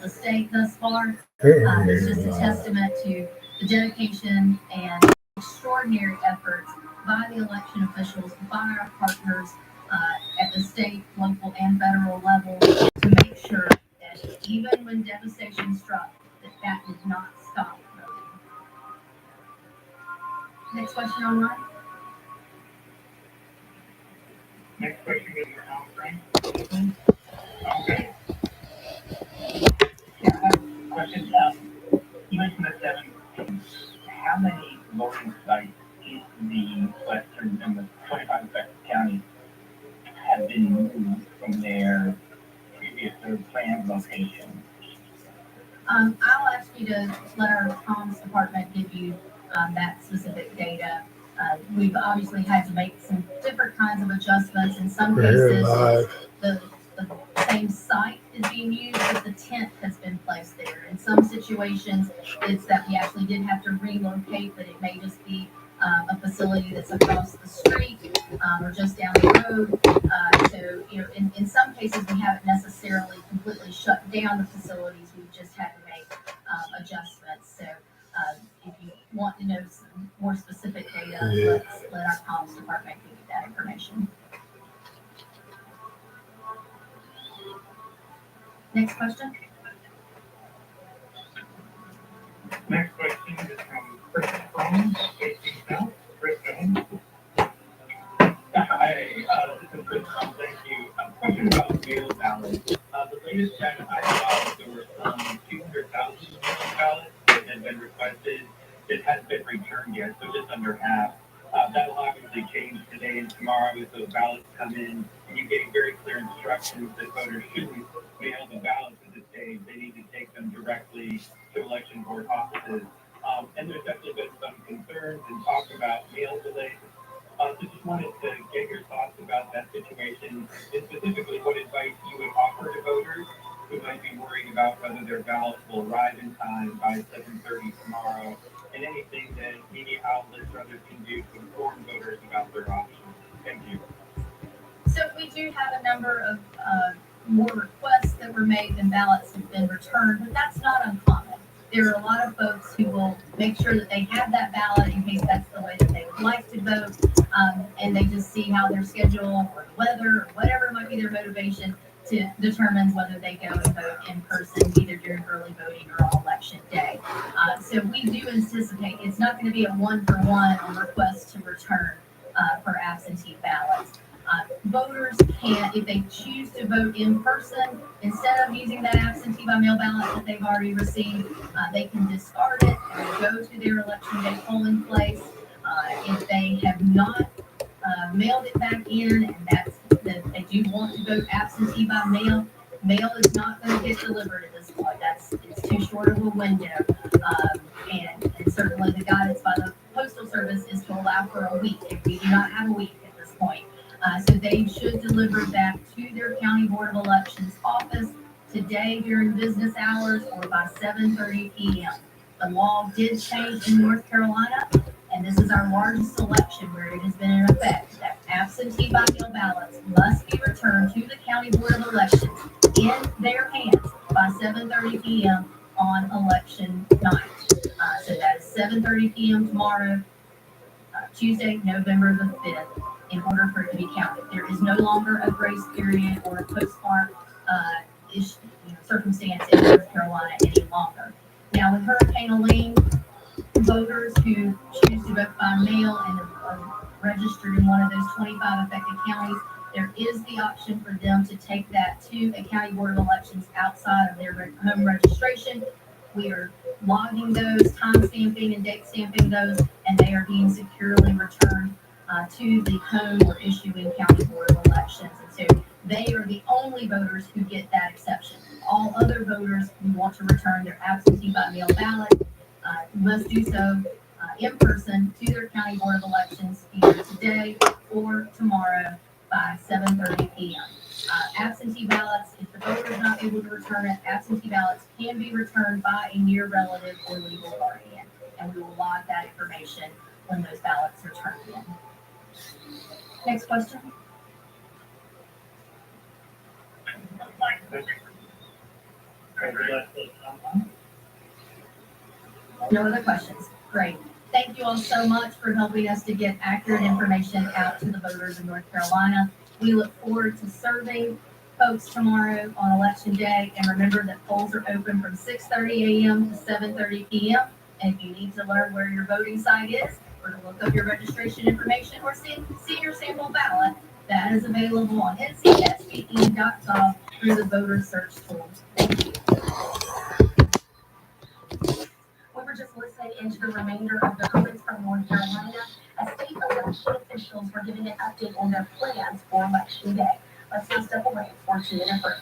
the state thus far. It's just a testament to the dedication and extraordinary efforts by the election officials, by our partners at the state, local, and federal level to make sure that even when devastation struck, that did not stop voting. Next question online. Next question is for Al Frank. Okay. Yeah, question. You mentioned the 7. How many voting sites in the western and the 25 affected counties have been moved from their previous or planned location? I'll ask you to let our comms department give you that specific data. We've obviously had to make some different kinds of adjustments. In some cases, the same site is being used, but the tent has been placed there. In some situations, it's that we actually did have to relocate, but it may just be a facility that's across the street or just down the road. So, in some cases, we haven't necessarily completely shut down the facilities. We've just had to make adjustments. So, if you want to know some more specific data, let our comms department give you that information. Next question. Next question is from Chris Jones, 18 South. Chris Jones. Hi, this is Chris Jones. Thank you. A question about mail ballots. The latest data I saw, there were some 200,000 mail ballots that had been requested that hadn't been returned yet, so just under half. That'll obviously change today and tomorrow as those ballots come in, and you're getting very clear instructions that voters shouldn't mail the ballots at this stage. They need to take them directly to election board offices. And there's definitely been some concerns and talk about mail delays. So just wanted to get your thoughts about that situation, and specifically what advice you would offer to voters who might be worried about whether their ballots will arrive in time by 7:30 tomorrow, and anything that media outlets or others can do to inform voters about their options. Thank you. So we do have a number of more requests that were made than ballots have been returned, but that's not uncommon. There are a lot of folks who will make sure that they have that ballot in case that's the way that they would like to vote, and they just see how their schedule or weather or whatever might be their motivation to determine whether they go and vote in person, either during early voting or on election day. So we do anticipate it's not going to be a one-for-one on request to return for absentee ballots. Voters can, if they choose to vote in person, instead of using that absentee by mail ballot that they've already received, they can discard it and go to their election day polling place. If they have not mailed it back in, and that they do want to vote absentee by mail, mail is not going to get delivered at this point. It's too short of a window, and certainly the guidance by the Postal Service is to allow for a week, and we do not have a week at this point. So they should deliver that to their County Board of Elections office today during business hours or by 7:30 p.m. The law did change in North Carolina, and this is our largest election where it has been in effect, that absentee by mail ballots must be returned to the County Board of Elections in their hands by 7:30 p.m. on election night. So that is 7:30 p.m. tomorrow, Tuesday, November the 5th, in order for it to be counted. There is no longer a grace period or a postmark circumstance in North Carolina any longer. Now, with Hurricane Helene, voters who choose to vote by mail and are registered in one of those 25 affected counties, there is the option for them to take that to a County Board of Elections outside of their home registration. We are logging those, time stamping and date stamping those, and they are being securely returned to the home or issuing County Board of Elections. And so they are the only voters who get that exception. All other voters who want to return their absentee by mail ballot must do so in person to their County Board of Elections either today or tomorrow by 7:30 p.m. Absentee ballots, if the voter is not able to return it, absentee ballots can be returned by a near relative or legal guardian, and we will log that information when those ballots are turned in. Next question. No other questions? Great. Thank you all so much for helping us to get accurate information out to the voters in North Carolina. We look forward to serving folks tomorrow on Election Day. And remember that polls are open from 6:30 a.m. to 7:30 p.m. And if you need to learn where your voting site is, or to look up your registration information, or see your sample ballot, that is available on ncsbe.gov through the voter search tool. Thank you. We were just listening into the remainder of the comments from North Carolina as state election officials were giving an update on their plans for Election Day. Let's now step away for 2 minutes break.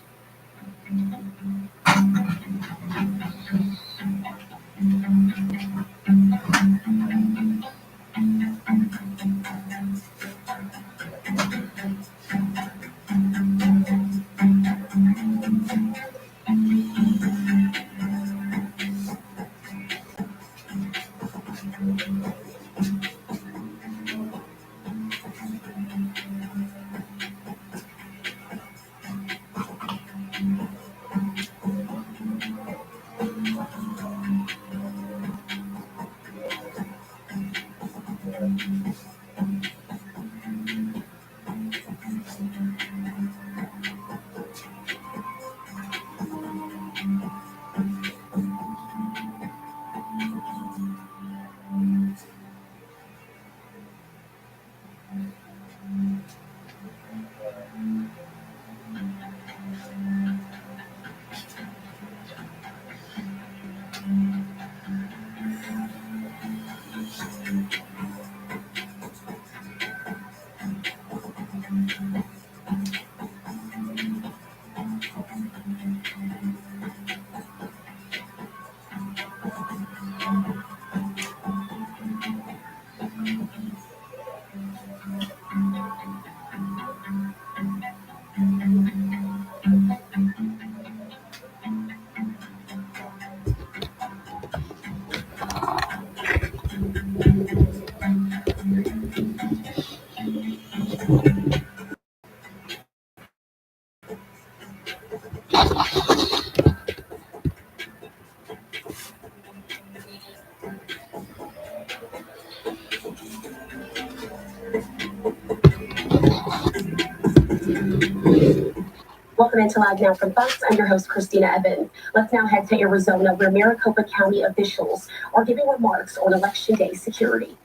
Welcome into Live Now from Fox. I'm your host, Christina Evans. Let's now head to Arizona, where Maricopa County officials are giving remarks on Election Day security.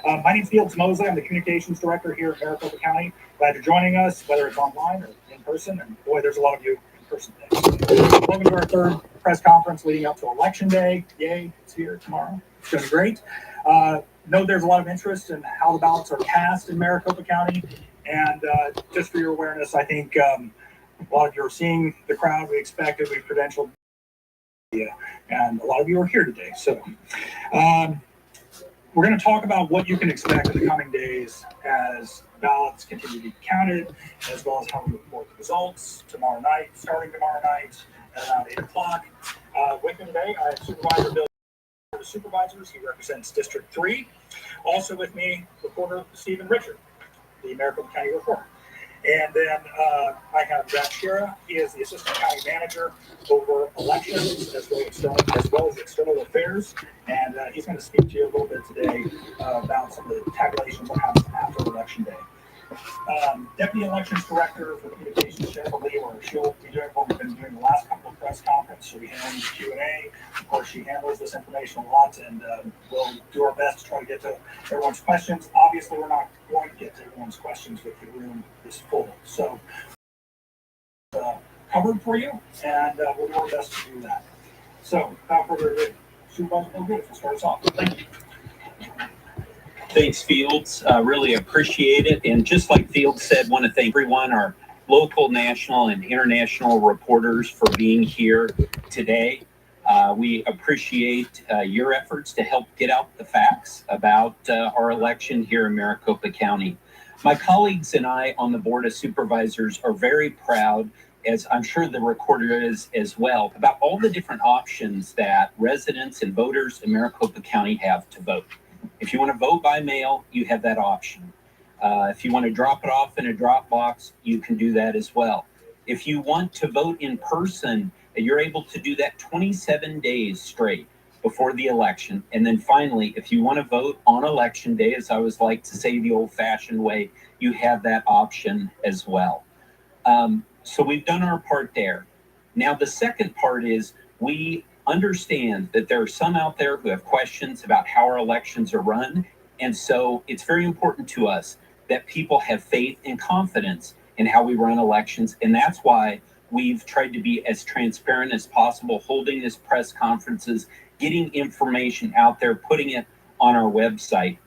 My name's Fields Mosley. I'm the communications director here at Maricopa County. Glad you're joining us, whether it's online or in person. And boy, there's a lot of you in person today. Welcome to our third press conference leading up to Election Day. Yay, it's here tomorrow. It's going to be great. Know there's a lot of interest in how the ballots are cast in Maricopa County. And just for your awareness, I think a lot of you are seeing the crowd we expected. We credentialed, and a lot of you are here today. So we're going to talk about what you can expect in the coming days as ballots continue to be counted, as well as how we report the results tomorrow night, starting tomorrow night at around 8 o'clock. With me today, I have Supervisor Bill, the supervisors. He represents District 3. Also with me, reporter Stephen Richard, the Maricopa County Reporter. And then I have Jack Shira. He is the Assistant County Manager over elections as well as external affairs. And he's going to speak to you a little bit today about some of the tabulations that happens after Election Day. Deputy Elections Director for Communications, Jennifer Lee, or she'll be doing what we've been doing the last couple of press conferences. She'll be handling the Q&A. Of course, she handles this information a lot, and we'll do our best to try to get to everyone's questions. Obviously, we're not going to get to everyone's questions with the room is full. So, covered for you, and we'll do our best to do that. So, without further ado, Supervisor Bill Good, to start us off. Thank you. Thanks, Fields. Really appreciate it. And just like Fields said, want to thank everyone, our local, national, and international reporters for being here today. We appreciate your efforts to help get out the facts about our election here in Maricopa County. My colleagues and I on the Board of Supervisors are very proud, as I'm sure the recorder is as well, about all the different options that residents and voters in Maricopa County have to vote. If you want to vote by mail, you have that option. If you want to drop it off in a drop box, you can do that as well. If you want to vote in person, You're able to do that 27 days straight before the election. And then finally, if you want to vote on election day, as I always like to say the old-fashioned way, you have that option as well. So we've done our part there. Now, the second part is we understand that there are some out there who have questions about how our elections are run. And so it's very important to us that people have faith and confidence in how we run elections. And that's why we've tried to be as transparent as possible, holding these press conferences, getting information out there, putting it on our website.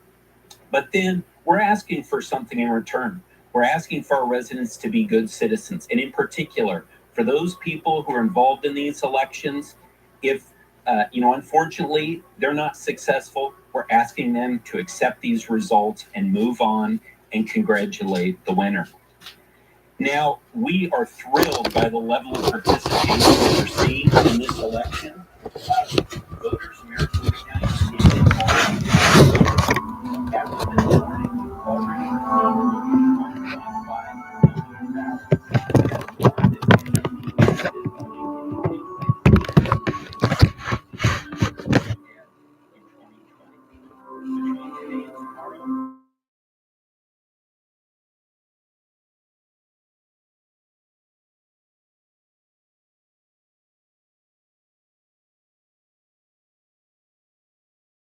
But then we're asking for something in return. We're asking for our residents to be good citizens. And in particular, for those people who are involved in these elections, if, unfortunately, they're not successful, we're asking them to accept these results and move on and congratulate the winner. Now, we are thrilled by the level of participation that we're seeing